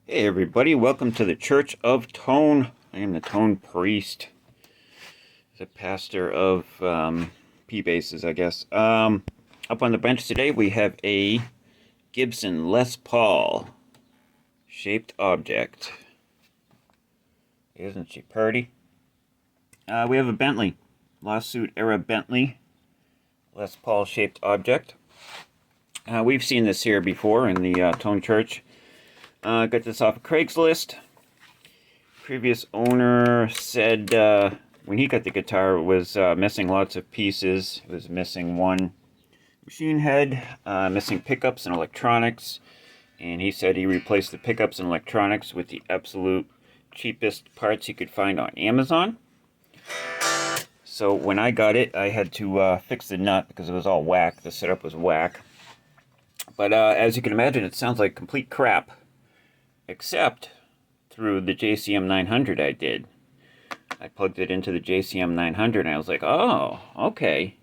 Hey everybody, welcome to the Church of Tone. I am the tone priest, the pastor of P-basses, I guess. Up on the bench today we have a Gibson Les Paul shaped object. Isn't she pretty? We have a Bentley, lawsuit era Bentley Les Paul shaped object. We've seen this here before in the Tone Church. Got this off of Craigslist. Previous owner said when he got the guitar it was missing lots of pieces. It was missing one machine head, missing pickups and electronics, and he said he replaced the pickups and electronics with the absolute cheapest parts he could find on Amazon. So when I got it, I had to fix the nut because it was all whack. The setup was whack. But as you can imagine, it sounds like complete crap. Except through the JCM 900 I did. I plugged it into the JCM 900 and I was like, oh, okay.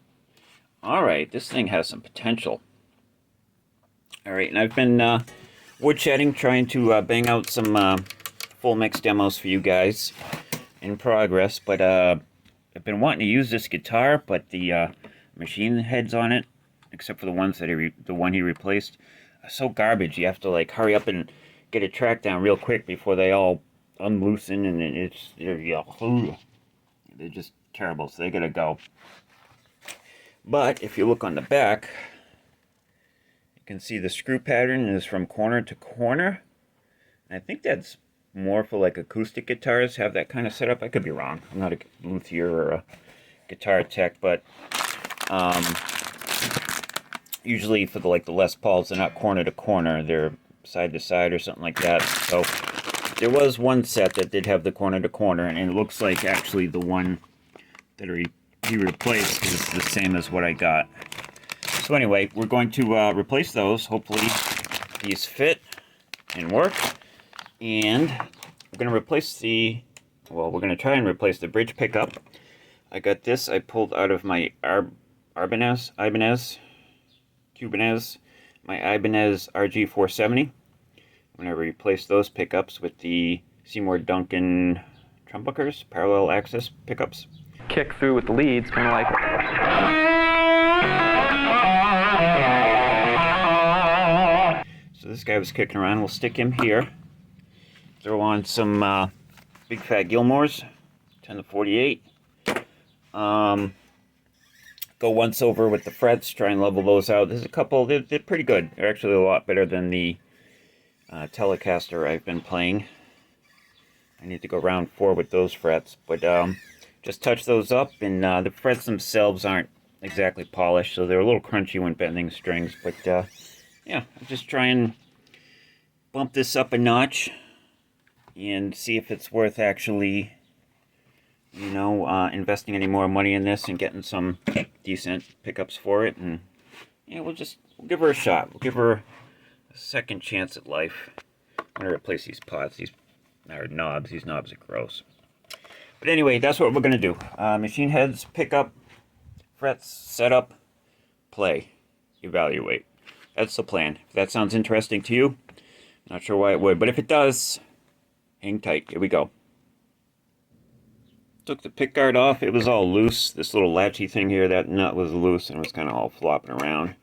Alright, this thing has some potential. Alright, and I've been woodshedding, trying to bang out some full mix demos for you guys in progress. But I've been wanting to use this guitar, but the machine heads on it, except for the ones that the one he replaced, are so garbage. You have to like hurry up and get a track down real quick before they all unloosen, and they're just terrible, so they gotta go. But if you look on the back, you can see the screw pattern is from corner to corner. And I think that's more for like acoustic guitars have that kind of setup. I could be wrong. I'm not a luthier or a guitar tech, but usually for the Les Pauls, they're not corner to corner. They're side to side or something like that. So there was one set that did have the corner to corner, and it looks like actually the one that he replaced is the same as what I got. So anyway, we're going to replace those. Hopefully these fit and work. And we're going to replace we're going to try and replace the bridge pickup. I got this. I pulled out of my Ibanez, my Ibanez RG470. I'm going to replace those pickups with the Seymour Duncan Trumbuckers, parallel access pickups. Kick through with the leads, kind of like... So this guy was kicking around. We'll stick him here. Throw on some Big Fat Gilmores, 10 to 48. Go once over with the frets, try and level those out. There's a couple, they're pretty good. They're actually a lot better than the Telecaster I've been playing. I need to go round 4 with those frets, but just touch those up, and the frets themselves aren't exactly polished, so they're a little crunchy when bending strings, but yeah, I'll just try and bump this up a notch and see if it's worth actually, investing any more money in this and getting some decent pickups for it. And we'll give her a shot. We'll give her a second chance at life. I'm going to replace these pots. These are knobs. These knobs are gross. But anyway, that's what we're going to do. Machine heads, pickup, frets, setup, play, evaluate. That's the plan. If that sounds interesting to you, not sure why it would, but if it does, hang tight. Here we go. Took the pick guard off. It was all loose. This little latchy thing here, that nut was loose and it was kind of all flopping around.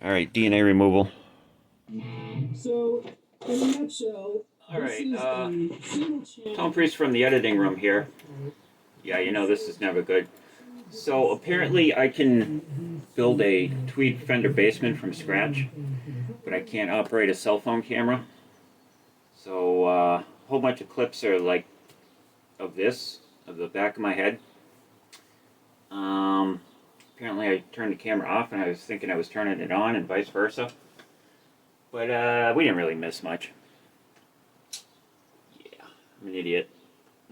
Alright, DNA removal. So, in a nutshell, Alright, Tone Priest from the editing room here. Yeah, this is never good. So apparently I can build a tweed fender bassman from scratch, but I can't operate a cell phone camera. So a whole bunch of clips are like of the back of my head. Apparently I turned the camera off and I was thinking I was turning it on and vice versa. But we didn't really miss much. Yeah, I'm an idiot.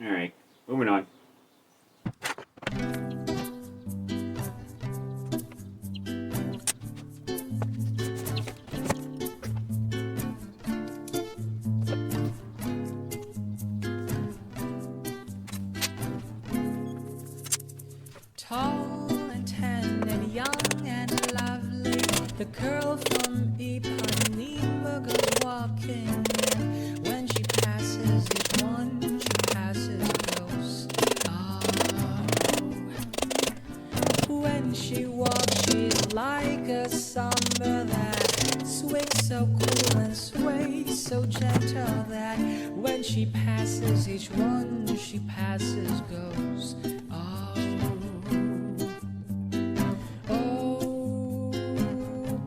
Alright, moving on. Tall and tan and young and lovely, the girl from Ipanema goes walking, and when she passes each one, she passes close. Oh, when she walks, she's like a samba that swings so cool and sways so gentle that when she passes each one, she passes goes. Oh, oh,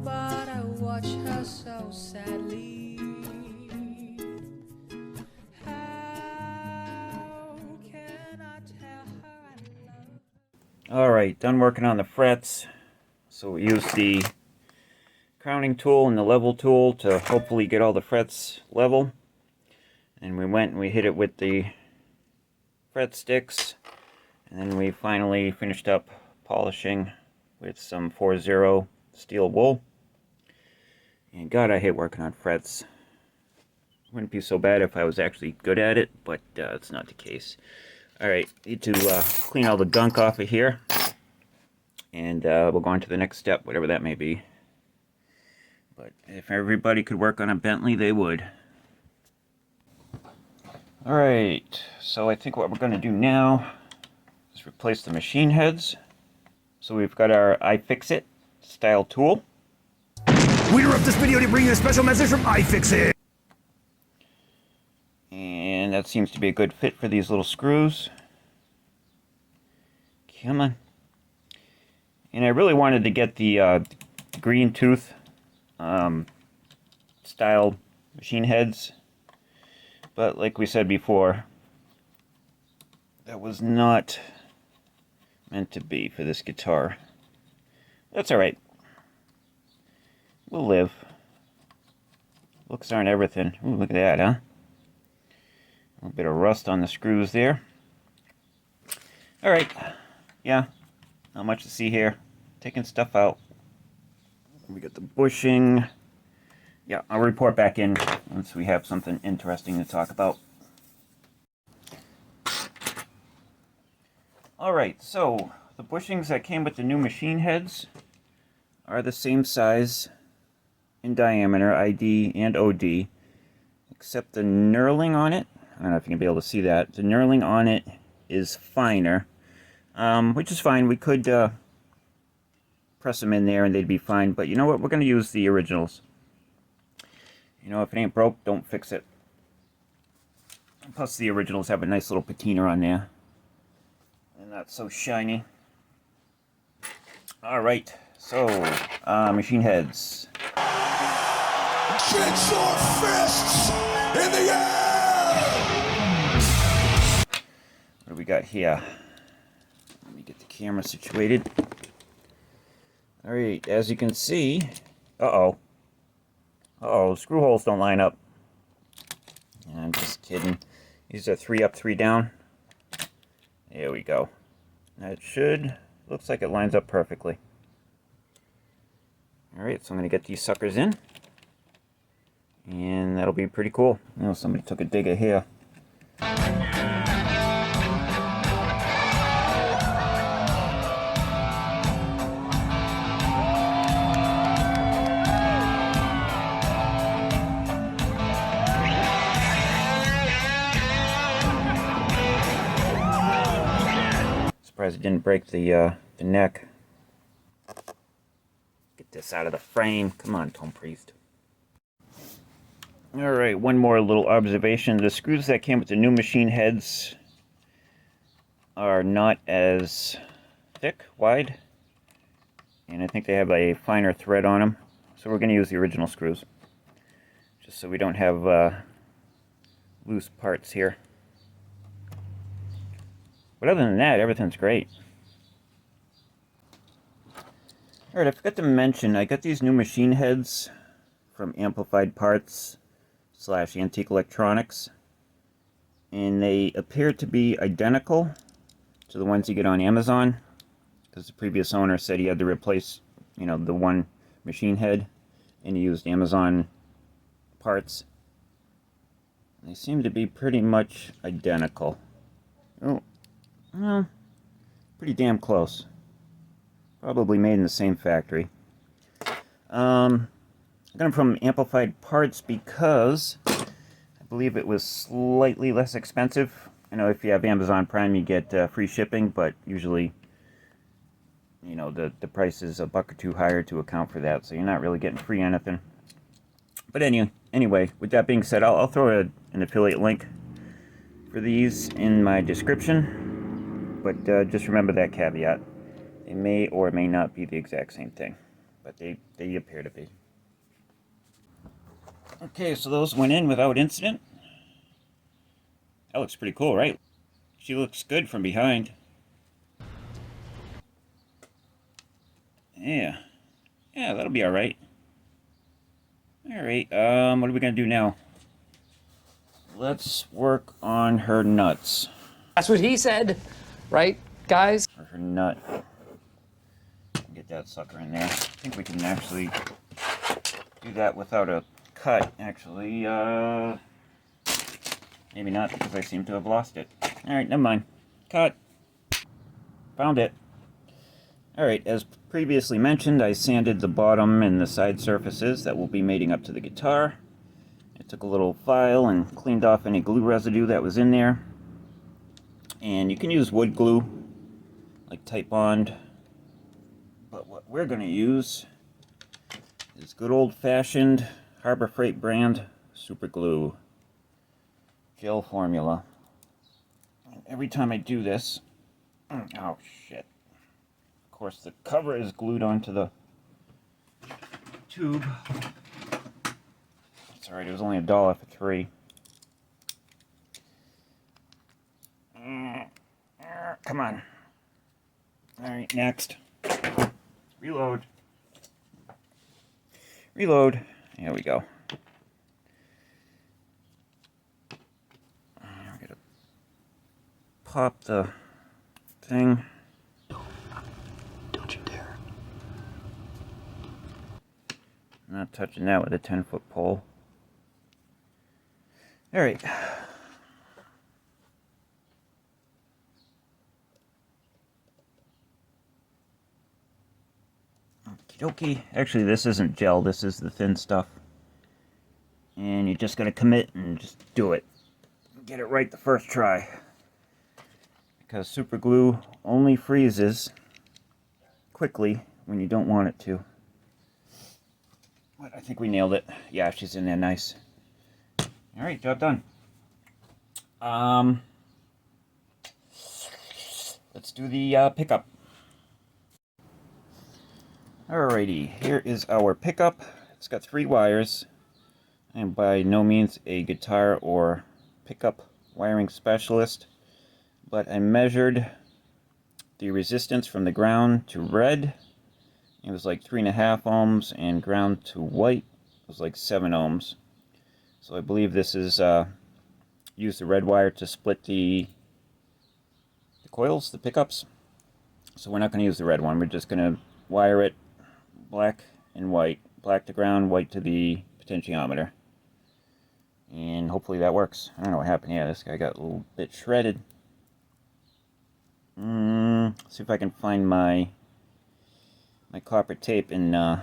but I watch her so sadly. How can I tell her I love her? Alright, done working on the frets. So we use the crowning tool and the level tool to hopefully get all the frets level. And we went and we hit it with the fret sticks. And then we finally finished up polishing with some 4-0 steel wool. And God, I hate working on frets. Wouldn't be so bad if I was actually good at it, but it's not the case. Alright, need to clean all the gunk off of here. And we'll go on to the next step, whatever that may be. But if everybody could work on a Bentley, they would. Alright, so I think what we're going to do now is replace the machine heads. So we've got our iFixit style tool. We interrupt this video to bring you a special message from iFixit. And that seems to be a good fit for these little screws. Come on. And I really wanted to get the green tooth style machine heads. But like we said before, that was not meant to be for this guitar. That's alright. We'll live. Looks aren't everything. Ooh, look at that, huh? A little bit of rust on the screws there. Alright. Yeah. Not much to see here. Taking stuff out. We got the bushing. Yeah, I'll report back in once we have something interesting to talk about. Alright, so the bushings that came with the new machine heads are the same size in diameter, ID and OD, except the knurling on it, I don't know if you can be able to see that, the knurling on it is finer, which is fine. We could press them in there and they'd be fine, but you know what, we're going to use the originals. You know, if it ain't broke, don't fix it. Plus the originals have a nice little patina on there. And not so shiny. Alright, so, machine heads. Get your fists in the air! What do we got here? Let me get the camera situated. Alright, as you can see... Uh-oh, screw holes don't line up. I'm just kidding. These are 3 up, 3 down. There we go. That should... looks like it lines up perfectly. Alright, so I'm going to get these suckers in. And that'll be pretty cool. Oh, somebody took a dig at here. Surprised it didn't break the neck. Get this out of the frame. Come on, tonepriest. Alright, one more little observation. The screws that came with the new machine heads are not as thick, wide, and I think they have a finer thread on them. So we're going to use the original screws, just so we don't have loose parts here. But other than that, everything's great. Alright, I forgot to mention, I got these new machine heads from Amplified Parts / Antique Electronics, and they appear to be identical to the ones you get on Amazon, because the previous owner said he had to replace, you know, the one machine head, and he used Amazon parts. They seem to be pretty much identical. Oh, well, pretty damn close. Probably made in the same factory. I got them from Amplified Parts because I believe it was slightly less expensive. I know if you have Amazon Prime, you get free shipping, but usually, you know, the price is a buck or two higher to account for that, so you're not really getting free anything. But anyway, with that being said, I'll throw an affiliate link for these in my description, but just remember that caveat. They may or may not be the exact same thing, but they appear to be. Okay, so those went in without incident. That looks pretty cool, right? She looks good from behind. Yeah, that'll be all right. All right, what are we gonna do now? Let's work on her nuts. That's what he said, right, guys? Or her nut. Get that sucker in there. I think we can actually do that without a cut, actually. Maybe not, because I seem to have lost it. Alright, never mind. Cut. Found it. Alright, as previously mentioned, I sanded the bottom and the side surfaces that will be mating up to the guitar. I took a little file and cleaned off any glue residue that was in there. And you can use wood glue, like Titebond. But what we're going to use is good old-fashioned Harbor Freight brand super glue. Gel formula. And every time I do this... Oh, shit. Of course, the cover is glued onto the tube. It's alright, it was only $1 for 3. Come on. Alright, next. Reload. Reload. There we go. I'm gonna pop the thing. Don't you dare. I'm not touching that with a 10-foot pole. Alright. Okie. Actually, this isn't gel, this is the thin stuff. And you just gotta commit and just do it. Get it right the first try. Because super glue only freezes quickly when you don't want it to. But I think we nailed it. Yeah, she's in there nice. Alright, job done. Let's do the pickup. Alrighty, here is our pickup. It's got 3 wires. I am by no means a guitar or pickup wiring specialist, but I measured the resistance from the ground to red. It was like 3.5 ohms, and ground to white was like 7 ohms. So I believe this is use the red wire to split the coils, the pickups. So we're not going to use the red one. We're just going to wire it black and white. Black to ground, white to the potentiometer. And hopefully that works. I don't know what happened. Yeah, this guy got a little bit shredded. See if I can find my copper tape and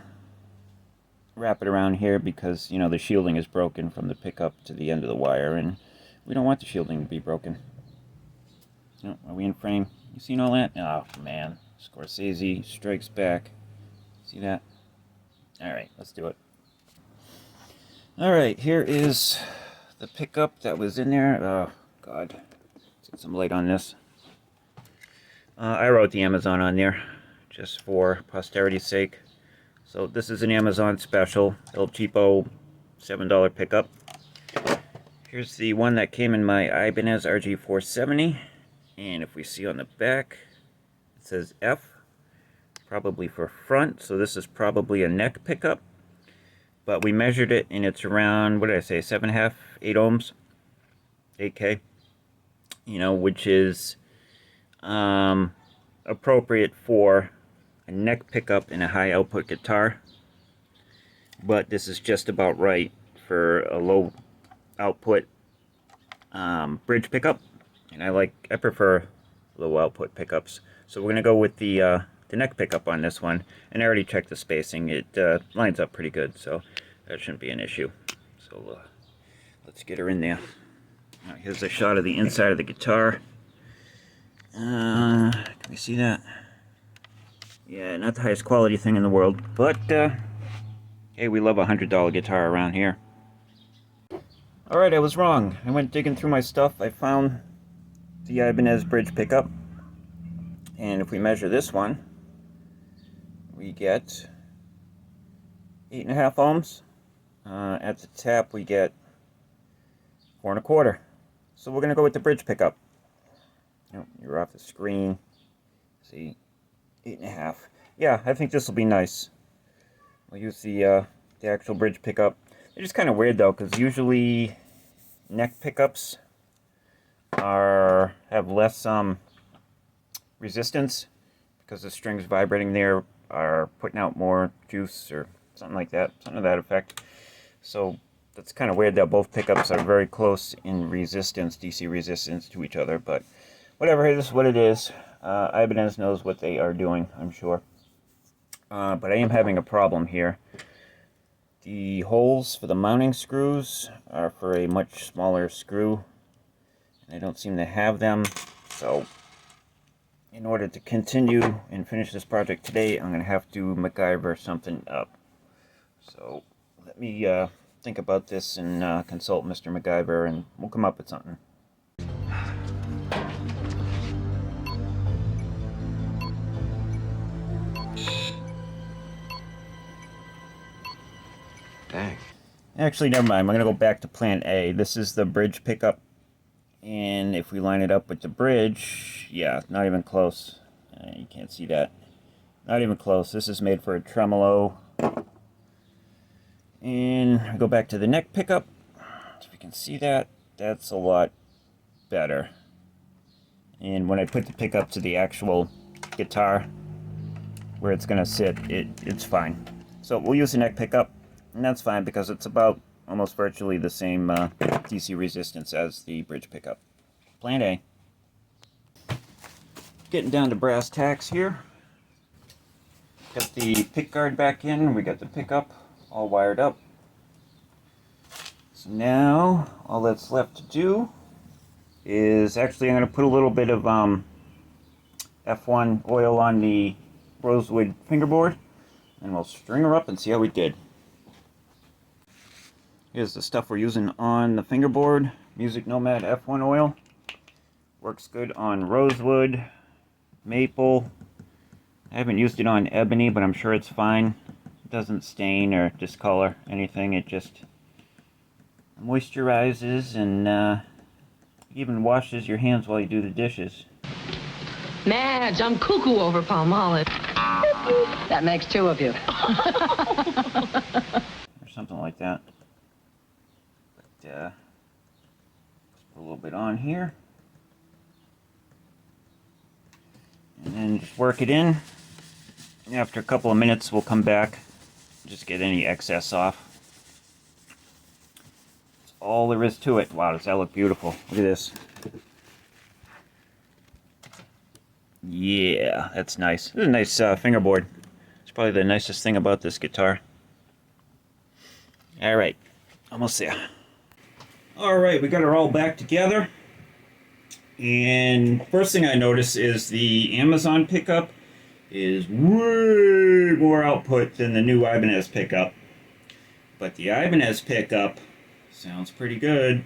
wrap it around here, because, you know, the shielding is broken from the pickup to the end of the wire, and we don't want the shielding to be broken. Oh, are we in frame? You seen all that? Oh, man. Scorsese strikes back. See that? Alright, let's do it. Alright, here is the pickup that was in there. Oh, God. Let's get some light on this. I wrote the Amazon on there, just for posterity's sake. So this is an Amazon special, El Cheapo $7 pickup. Here's the one that came in my Ibanez RG470. And if we see on the back, it says F. Probably for front, so this is probably a neck pickup. But we measured it, and it's around, what did I say, 7.5, 8 ohms, 8K, you know, which is appropriate for a neck pickup in a high output guitar. But this is just about right for a low output bridge pickup, and I prefer low output pickups. So we're gonna go with the neck pickup on this one, and I already checked the spacing. It lines up pretty good, so that shouldn't be an issue. So let's get her in there. All right, here's a shot of the inside of the guitar. Can we see that? Yeah, not the highest quality thing in the world, but hey, we love a $100 guitar around here. Alright, I was wrong. I went digging through my stuff. I found the Ibanez bridge pickup. And if we measure this one, we get 8.5 ohms. At the tap, we get 4 1/4. So we're going to go with the bridge pickup. Oh, you're off the screen. See, 8.5. Yeah, I think this will be nice. We'll use the actual bridge pickup. They're just kind of weird though, because usually neck pickups have less resistance, because the strings vibrating there are putting out more juice or something like that, something to that effect. So that's kind of weird that both pickups are very close in resistance, DC resistance to each other, but whatever, this is what it is. Ibanez knows what they are doing, I'm sure. But I am having a problem here. The holes for the mounting screws are for a much smaller screw, and I don't seem to have them. So in order to continue and finish this project today, I'm going to have to MacGyver something up. So let me think about this and consult Mr. MacGyver, and we'll come up with something. Dang. Actually, never mind. I'm going to go back to plan A. This is the bridge pickup. And if we line it up with the bridge, yeah, not even close. You can't see that. Not even close. This is made for a tremolo. And I go back to the neck pickup. So we can see that. That's a lot better. And when I put the pickup to the actual guitar, where it's going to sit, it's fine. So we'll use the neck pickup. And that's fine, because it's about almost virtually the same DC resistance as the bridge pickup. Plan A. Getting down to brass tacks here. Got the pick guard back in. We got the pickup all wired up. So now all that's left to do is actually I'm going to put a little bit of F1 oil on the rosewood fingerboard, and we'll string her up and see how we did. Here's the stuff we're using on the fingerboard. Music Nomad F1 oil. Works good on rosewood, maple. I haven't used it on ebony, but I'm sure it's fine. It doesn't stain or discolor anything. It just moisturizes and even washes your hands while you do the dishes. Madge, I'm cuckoo over Palmolive. That makes 2 of you. Or something like that. Let's put a little bit on here. And then just work it in. And after a couple of minutes, we'll come back. Just get any excess off. That's all there is to it. Wow, does that look beautiful? Look at this. Yeah, that's nice. This is a nice fingerboard. It's probably the nicest thing about this guitar. Alright, almost there. Alright, we got her all back together. And first thing I notice is the Amazon pickup is way more output than the new Ibanez pickup. But the Ibanez pickup sounds pretty good.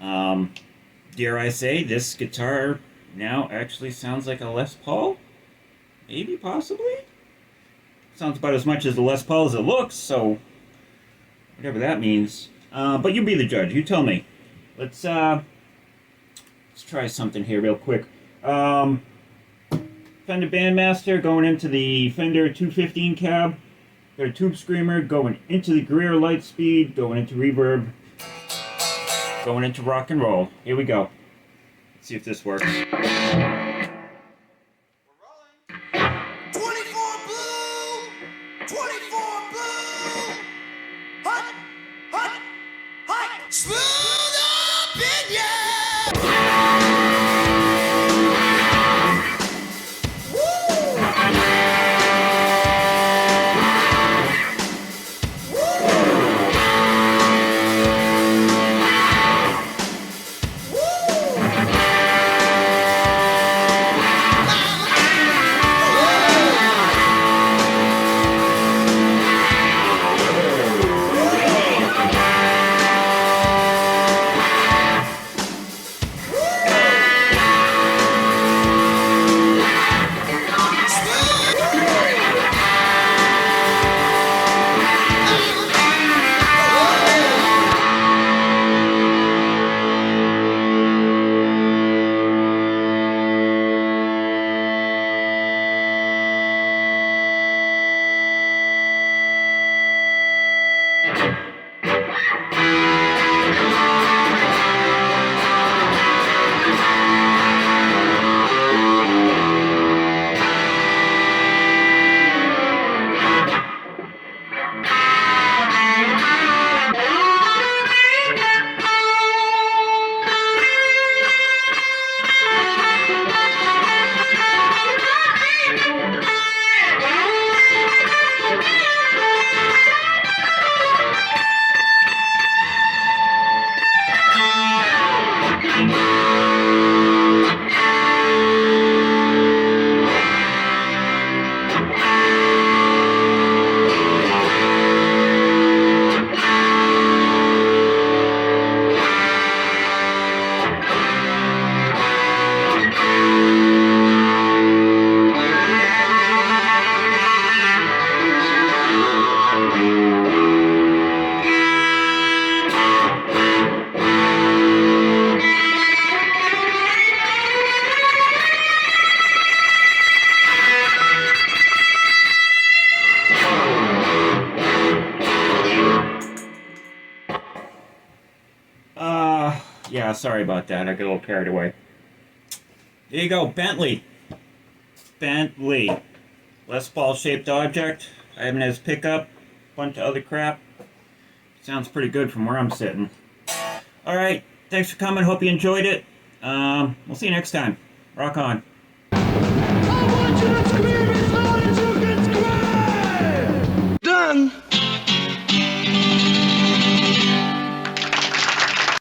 Dare I say, this guitar now actually sounds like a Les Paul? Maybe, possibly? Sounds about as much as the Les Paul as it looks, so whatever that means. But you be the judge. You tell me. Let's try something here real quick. Fender Bandmaster going into the Fender 215 cab. Got a tube screamer going into the Greer Lightspeed, going into reverb, going into rock and roll. Here we go. Let's see if this works. Yeah, sorry about that. I got a little carried away. There you go, Bentley. Bentley. Les Paul shaped object. I have it as pickup. Bunch of other crap. Sounds pretty good from where I'm sitting. Alright, thanks for coming. Hope you enjoyed it. We'll see you next time. Rock on.